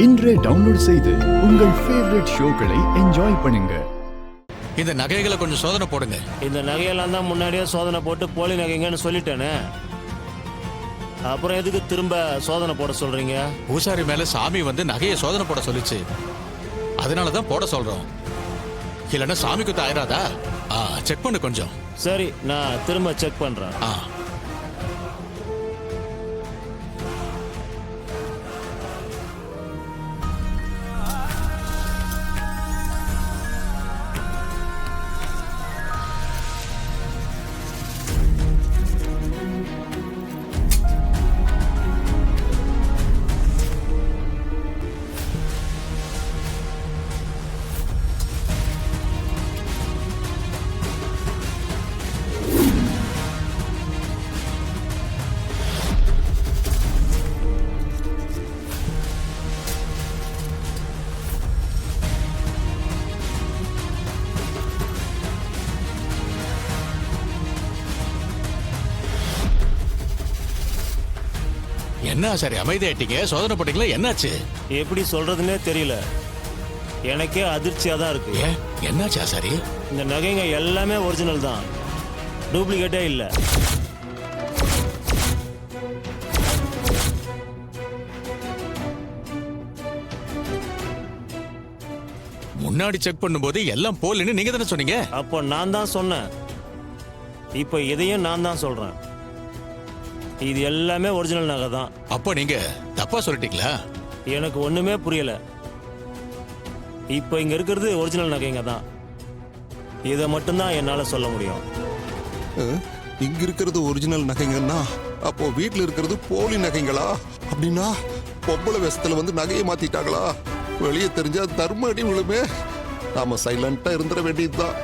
இன்றே டவுன்லோட் செய்து உங்கள் ஃபேவரட் ஷோக்களை என்ஜாய் பண்ணுங்க. இந்த நகைகளை கொஞ்சம் சோதனை போடுங்க. இந்த நகையெல்லாம் தான் முன்னாடியே சோதனை போட்டு போலி நகைங்கன்னு சொல்லிட்டேனே, அப்புறம் எதுக்கு திரும்ப சோதனை போட சொல்றீங்க? பூசாரி மேல சாமி வந்து நகையை சோதனை போட சொல்லிச்சு, அதனாலதான் போட சொல்றோம். இல்லைன்னா சாமி குத்த ஆயிராதா? செக் பண்ணு கொஞ்சம். சரி, நான் திரும்ப செக் பண்றேன். என்ன சரி அமைதியாயிட்டீங்க? சோதனை போட்டீங்களா? என்னாச்சு? எப்படி சொல்றதுன்னே தெரியல, எனக்கே அதிர்ச்சியா தான் இருக்கு. என்னாச்சு ஆசாரி? இந்த நகைங்க எல்லாமே ஒரிஜினல் தான், டூப்ளிகேட்டே இல்ல. முன்னாடி செக் பண்ணும்போது எல்லாம் போலன்னு நீங்க தானே சொன்னீங்க. அப்போ நான் தான் சொன்னேன், இப்போ இதையும் நான் தான் சொல்றேன். இது எல்லாமே ஒரிஜினல் நகை தான். அப்போ நீங்க தப்பா சொல்லிட்டீங்களா? எனக்கு ஒண்ணுமே புரியல. இப்போ இங்க இருக்கிறது ஒரிஜினல் நகைங்க தான், இதை மட்டும்தான் என்னால சொல்ல முடியும். இங்க இருக்கிறது ஒரிஜினல் நகைங்கன்னா அப்போ வீட்டுல இருக்கிறது போலி நகைங்களா? அப்படின்னா பொம்பளை வேஷத்துல வந்து நகையை மாத்திட்டாங்களா? வெளியே தெரிஞ்சா தர்ம அடி விழுமே. நாம சைலண்டா இருந்துட வேண்டியதுதான்.